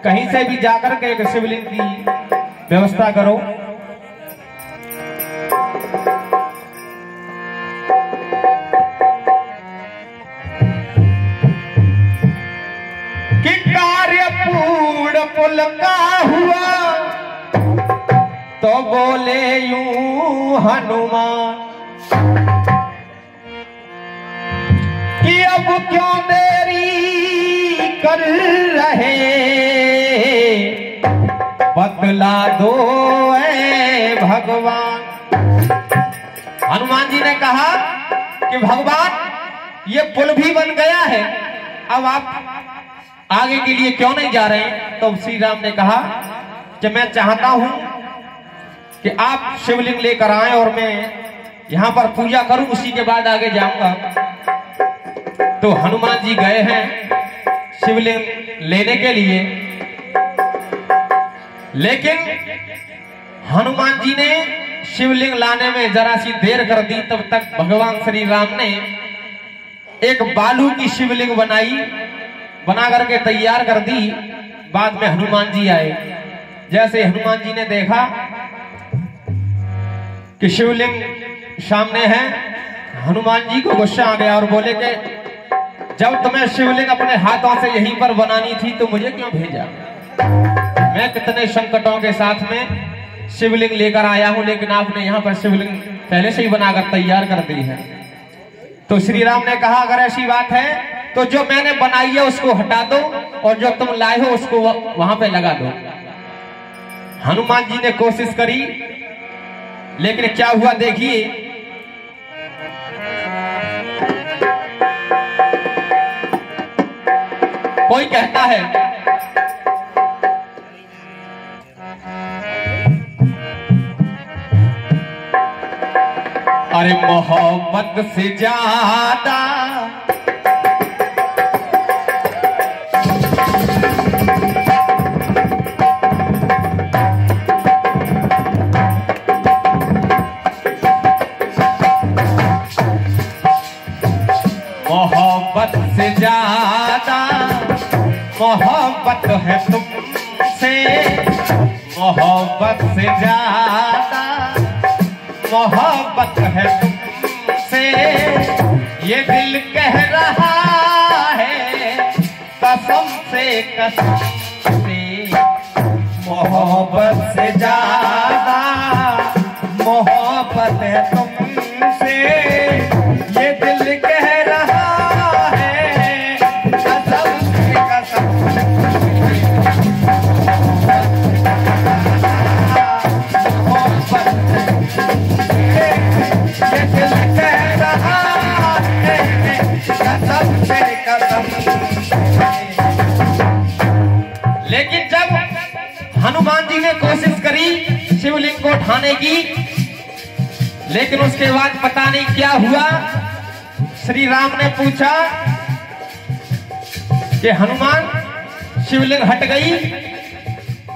कहीं से भी जाकर के एक शिवलिंग की व्यवस्था करो। कि कार्य पूर्ण पुल का हुआ तो बोले यूं हनुमान कि अब क्यों देरी कर रहे, बदला दो ऐ भगवान। हनुमान जी ने कहा कि भगवान ये पुल भी बन गया है, अब आप आगे के लिए क्यों नहीं जा रहे हैं? तो श्री राम ने कहा कि मैं चाहता हूं कि आप शिवलिंग लेकर आए और मैं यहां पर पूजा करूं, उसी के बाद आगे जाऊंगा। तो हनुमान जी गए हैं शिवलिंग लेने के लिए, लेकिन हनुमान जी ने शिवलिंग लाने में जरा सी देर कर दी। तब तक भगवान श्री राम ने एक बालू की शिवलिंग बना करके तैयार कर दी। बाद में हनुमान जी आए। जैसे हनुमान जी ने देखा कि शिवलिंग सामने है, हनुमान जी को गुस्सा आ गया और बोले कि जब तुम्हें शिवलिंग अपने हाथों से यहीं पर बनानी थी तो मुझे क्यों भेजा? मैं कितने संकटों के साथ में शिवलिंग लेकर आया हूं, लेकिन आपने यहां पर शिवलिंग पहले से ही बनाकर तैयार कर दी है। तो श्री राम ने कहा अगर ऐसी बात है तो जो मैंने बनाई है उसको हटा दो और जो तुम लाए हो उसको वहां पे लगा दो। हनुमान जी ने कोशिश करी, लेकिन क्या हुआ देखिए। कोई कहता है अरे मोहब्बत से ज्यादा मोहब्बत से ज्यादा मोहब्बत है तुमसे, मोहब्बत से ज्यादा मोहब्बत है तुमसे, ये दिल कह रहा है कसम से मोहब्बत से ज्यादा मोहब्बत है तुमसे, ये दिल कह रहा है कसम से लेकिन जब हनुमान जी ने कोशिश करी शिवलिंग को उठाने की, लेकिन उसके बाद पता नहीं क्या हुआ। श्री राम ने पूछा कि हनुमान शिवलिंग हट गई।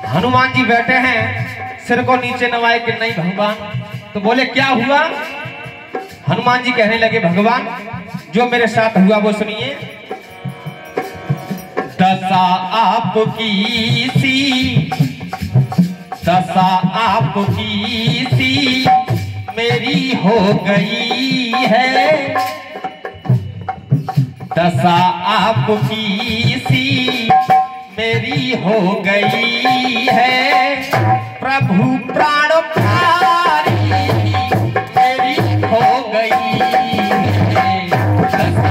हनुमान जी बैठे हैं, सिर को नीचे नवाए कि नहीं भगवान। तो बोले क्या हुआ? हनुमान जी कहने लगे भगवान जो मेरे साथ हुआ वो सुनिए। दशा आपकी सी, दशा आपकी सी मेरी हो गई है, दशा आपकी सी मेरी हो गई है, प्रभु प्राण प्यारी मेरी हो गई है, दशा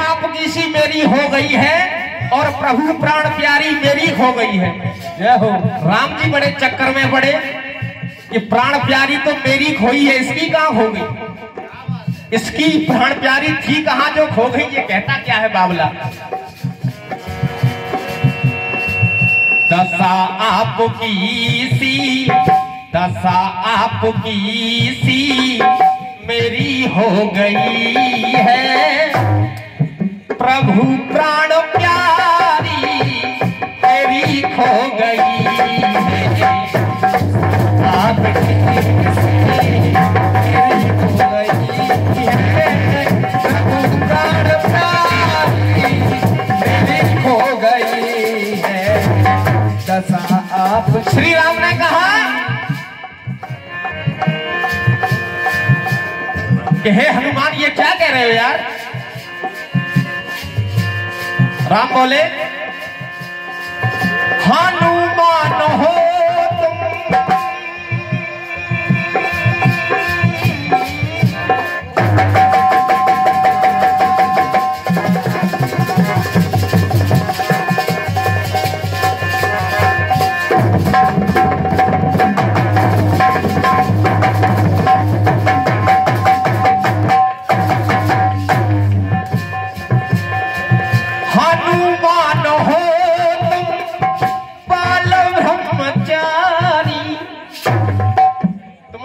आपकी हो गई है और प्रभु प्राण प्यारी मेरी हो गई है। जय हो। राम जी बड़े चक्कर में पड़े कि प्राण प्यारी तो मेरी खोई है, इसकी कहां हो गई? इसकी प्राण प्यारी थी कहां जो खो गई? ये कहता क्या है बावला? दशा आपकी सी, दशा आपकी सी मेरी हो गई है, प्रभु प्राण प्यारी तेरी खो गई श्री राम ने कहा कि हे हनुमान, ये क्या कह रहे हो यार? राम बोले, हनुमान हो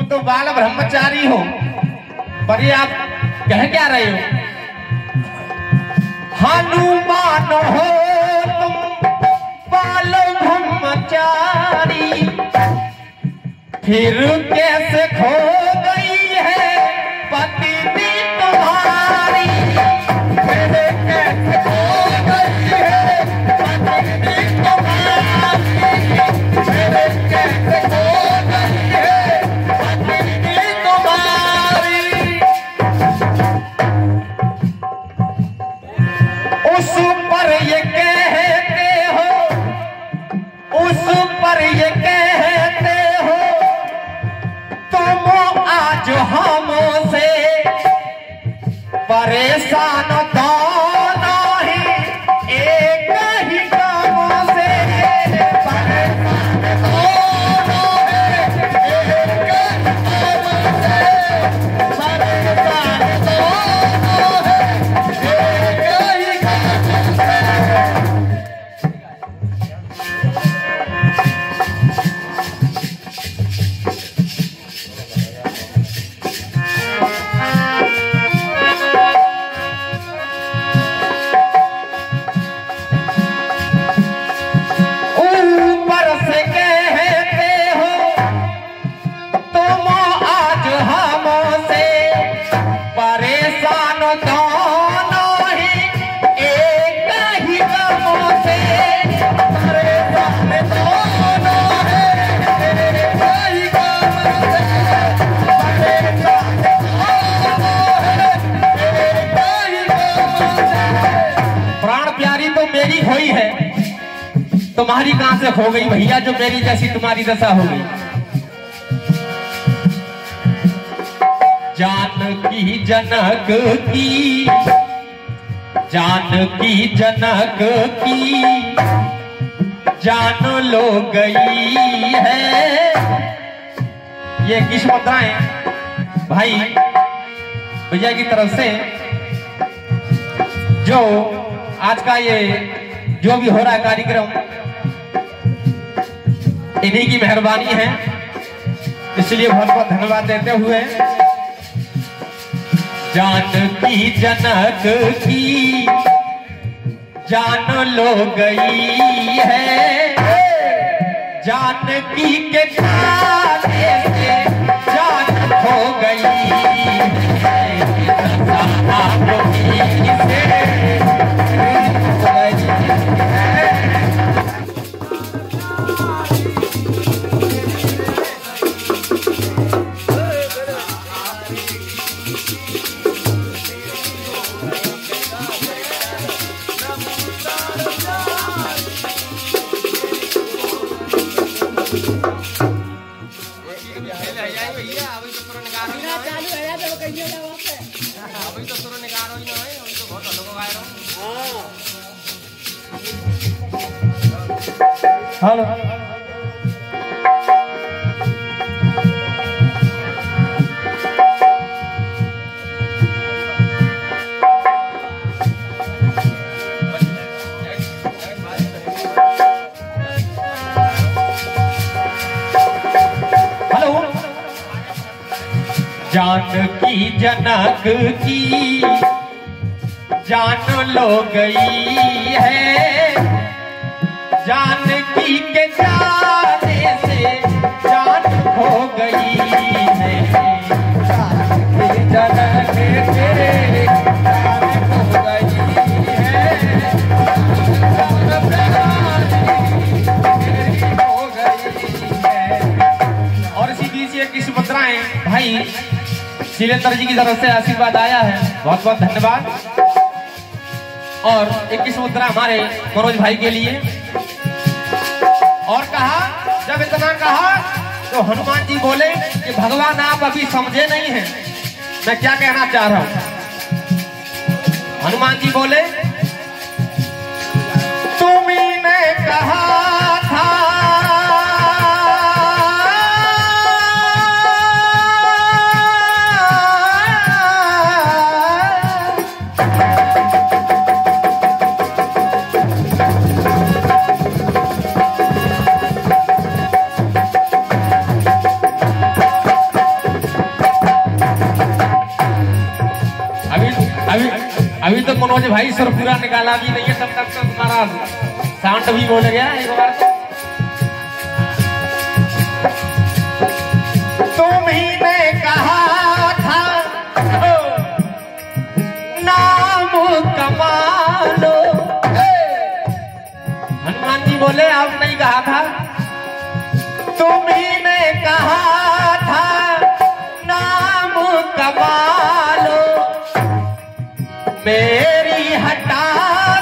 तुम बाल ब्रह्मचारी हो, पर ये आप कह क्या रहे हो? हनुमान हो तुम बाल ब्रह्मचारी, फिर कैसे खो गई है पत्नी तुम्हारी? फिर कैसे खो गई है पत्नी तुम्हारी? फिर कैसे खो गई है उस पर ये कहते हो तुम आज हमसे परेशान दोनों ही एक ही कामों से परेशान दोनों है एक ही कामों से परेशान दोनों है एक ही कामों से। हुई है, तुम्हारी कहां से खो गई भैया, जो मेरी जैसी तुम्हारी दशा हो गई। जानकी जनक की, जानकी जनक की जान लो गई है। ये किस मुद्राएं भाई भैया की तरफ से, जो आज का ये जो भी हो रहा है कार्यक्रम, इन्हीं की मेहरबानी है, इसलिए बहुत बहुत धन्यवाद देते हुए जानकी जनक की जान लो गई है। जानकी के जाने से जान हो गई है। हेलो जानकी जनक की जान लो गई है। जानकी के जान भाई शीलेंद्र जी की तरफ से आशीर्वाद आया है, बहुत बहुत धन्यवाद। और 21 मुद्रा हमारे मनोज भाई के लिए। और कहा, जब इतना कहा तो हनुमान जी बोले कि भगवान आप अभी समझे नहीं हैं मैं क्या कहना चाह रहा हूं। हनुमान जी बोले, तुमने कहा था अभी तो मनोज भाई सुर पूरा निकाला भी नहीं है, तब तक तो तुम्हारा साउंड भी बोल गया एक बार। तुम्ही कहा था नाम कमालो। हनुमान जी बोले आप नहीं कहा था, तुम्ही कहा था नाम कमालो। मेरी हटा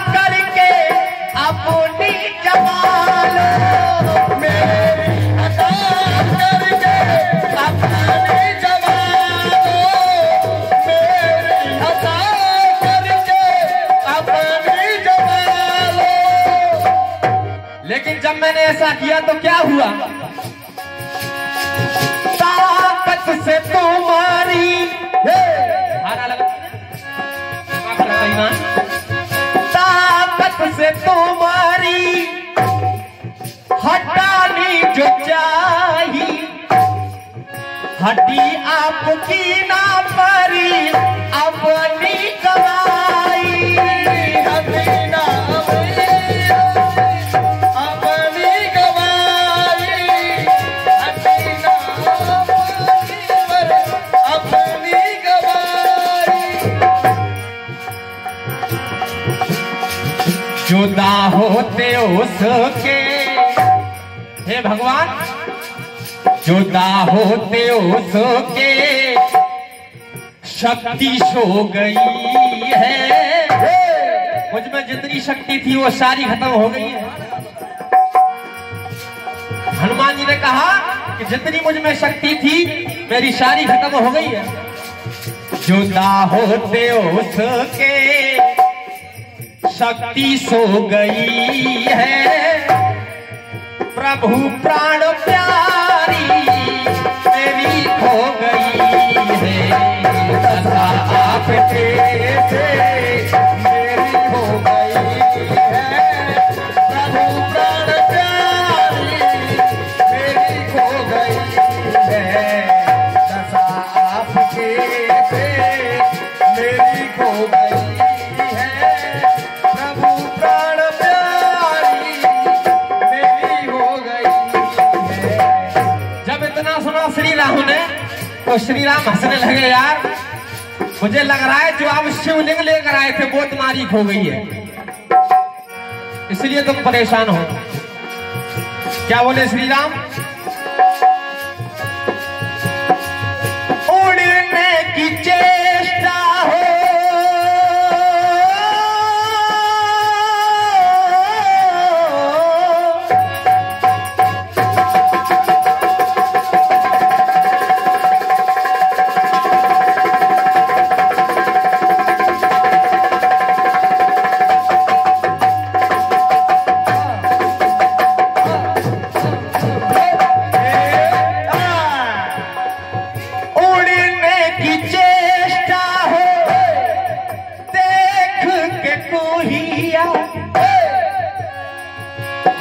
करके अपनी जमा लो, मेरी हटा करके अपनी जमा लो, मेरी हटा करके अपनी जमा लो। लेकिन जब मैंने ऐसा किया तो क्या हुआ? ताकत से तुम्हारी ताकत से तुम्हारी हटानी जो चाहिए, हड्डी आपकी ना परी अपनी कमाई, हड्डी ना अपनी कमाई, हड्डी ना अपनी कमाई। जुदा होते उसके, हे भगवान, जुदा होते उसके शक्ति सो गई है। मुझ में जितनी शक्ति थी वो सारी खत्म हो गई है। हनुमान जी ने कहा कि जितनी मुझ में शक्ति थी मेरी सारी खत्म हो गई है। जुदा होते उसके शक्ति सो गई है। प्रभु प्राण प्यारी मेरी खो गई है। दशा आपके से मेरी खो गई है। प्रभु प्राण प्यारी मेरी खो गई है। दशा आपके से मेरी खो गई है। श्री राम ने तो श्री राम हंसने लगे, यार मुझे लग रहा है जो आप शिवलिंग लेकर आए थे वो तुम्हारी खो गई है, इसलिए तुम परेशान हो। क्या बोले श्री राम? उड़ने की चेष्टा हो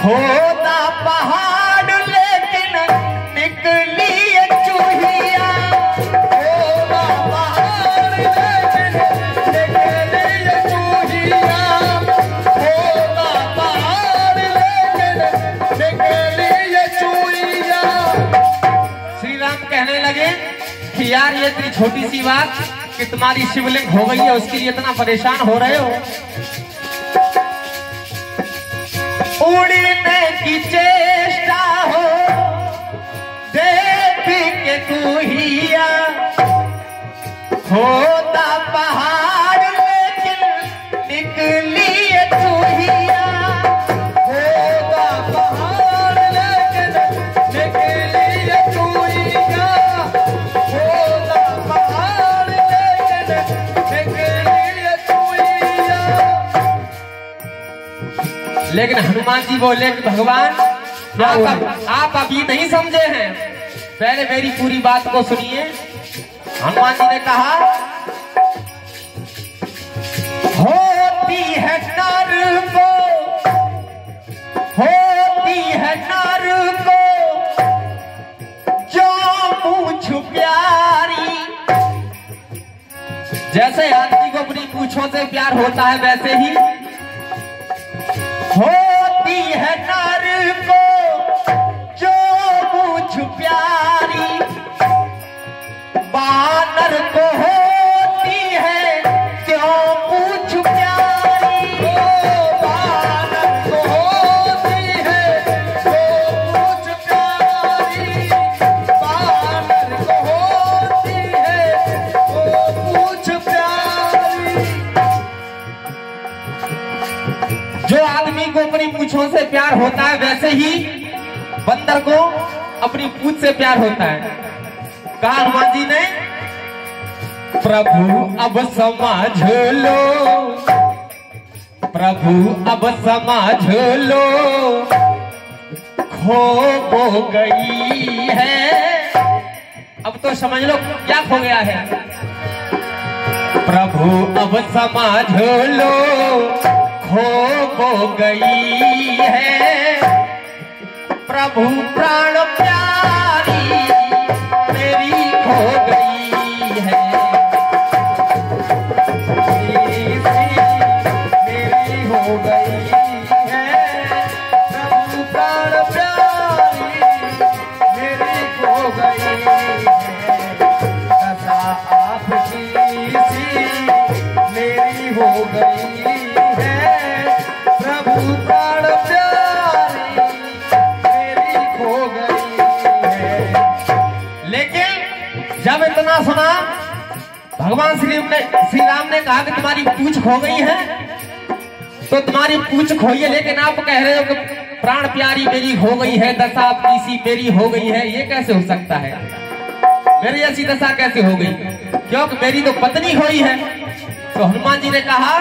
खोदा पहाड़ लेकिन निकली चूहिया। खोदा पहाड़ लेकिन निकली चूहिया। खोदा पहाड़ लेकिन निकली चूहिया। श्री राम कहने लगे कि यार ये इतनी छोटी सी बात कि तुम्हारी शिवलिंग हो गई है उसके लिए इतना परेशान हो रहे हो। उड़ने की चेष्टा हो देख के तू ही लेकिन हनुमान जी बोले कि भगवान आप अभी नहीं समझे हैं, पहले मेरी पूरी बात को सुनिए। हनुमान जी ने कहा, होती है नर को, होती है नर को जो पूछ प्यारी। जैसे आदमी को अपनी पूछों से प्यार होता है, वैसे ही होती है नर को जो पूछ प्यारी। बानर को होती है क्यों पूछ प्यारी। बानर को होती है क्यों पूछ प्यारी। बानर को होती है क्यों पूछ प्यारी। जो आदमी को अपनी पूंछों से प्यार होता है, वैसे ही बंदर को अपनी पूंछ से प्यार होता है। कहा हनुमान जी ने, प्रभु अब समझ लो, प्रभु अब समझ लो, खो हो गई है। अब तो समझ लो क्या खो गया है। प्रभु अब समझ लो, खो हो गई है। प्रभु प्राण प्यारी मेरी खो गई है। मेरी हो गई है। प्रभु प्राण प्यारी मेरी खो गई है। दशा आपकी सी मेरी हो गई है। प्रभु प्राण प्यारी मेरी खो गई है। लेकिन जब इतना सुना, भगवान श्री राम ने कहा कि तुम्हारी पूंछ खो गई है, तो तुम्हारी पूंछ खोइए, लेकिन आप कह रहे हो कि प्राण प्यारी मेरी हो गई है, दशा आपकी सी मेरी हो गई है। ये कैसे हो सकता है? मेरी ऐसी दशा कैसे हो गई? क्योंकि मेरी तो पत्नी हुई है। तो हनुमान जी ने कहा,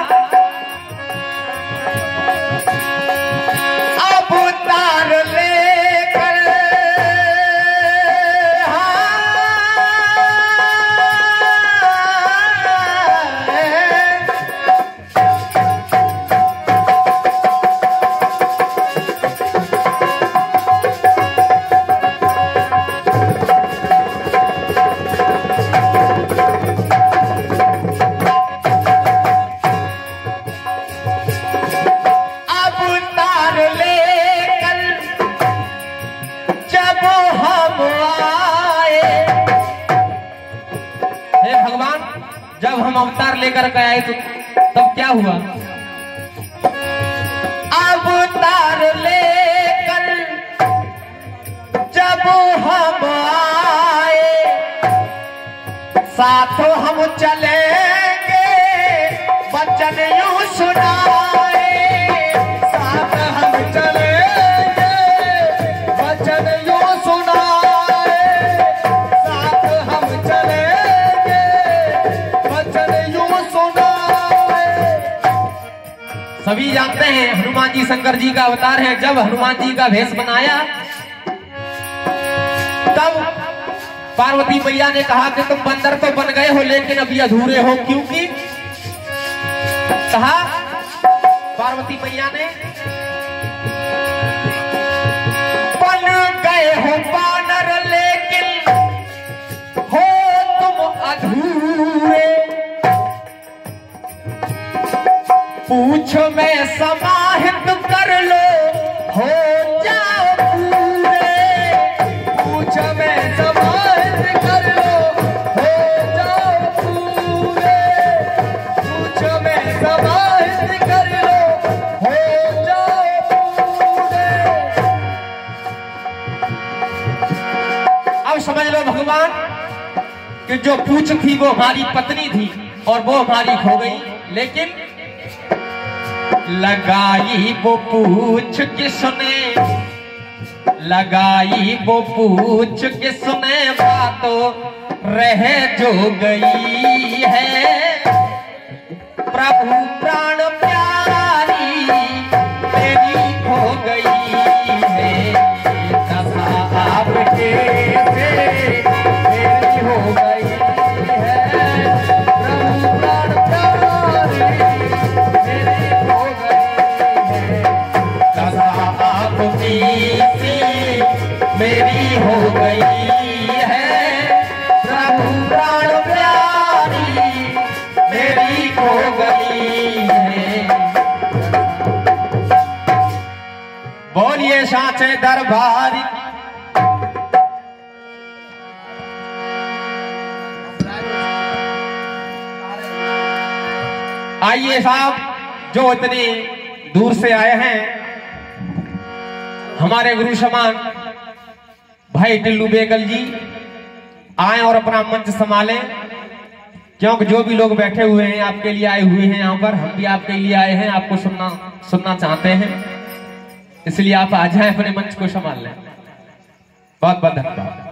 अवतार लेकर जब हम अवतार लेकर के आए तो तब क्या हुआ? अवतार लेकर जब हम आए, साथों हम चलेंगे वचन यूं सुनाए। साथ हम चलेंगे वचन यूं सुनाए। साथ हम चलेंगे वचन यूं सुनाए। सभी जानते हैं हनुमान जी शंकर जी का अवतार है। जब हनुमान जी का भेष बनाया, तब पार्वती मैया ने कहा कि तुम बंदर तो बन गए हो, लेकिन अभी अधूरे हो। क्योंकि कहा पार्वती मैया ने, बन गए हो बानर लेकिन हो तुम अधूरे। पूछ में समाहित कर लो, हो जाओ पूरे। पूछ में समाहित कर लो, हो जाओ पूरे। पूछ में समाहित कर लो, हो जाओ पूरे। अब समझ लो भगवान कि जो पूछ थी वो हमारी पत्नी थी और वो हमारी खो गई। लेकिन लगाई वो पूछ किसने, लगाई वो पूछ किसने, बातों रह जो गई है। प्रभु प्राण प्यारी तेरी मेरी हो गई है प्रभु प्राण प्यारी, मेरी हो गई है। बोलिए साचे दरबार। आइए साहब, जो इतनी दूर से आए हैं, हमारे गुरु समान भाई टिल्लू बेगल जी आए और अपना मंच संभालें, क्योंकि जो भी लोग बैठे हुए हैं आपके लिए आए हुए हैं यहाँ पर, हम भी आपके लिए आए हैं, आपको सुनना चाहते हैं, इसलिए आप आ जाएं, अपने मंच को संभाल लें। बहुत बहुत धन्यवाद।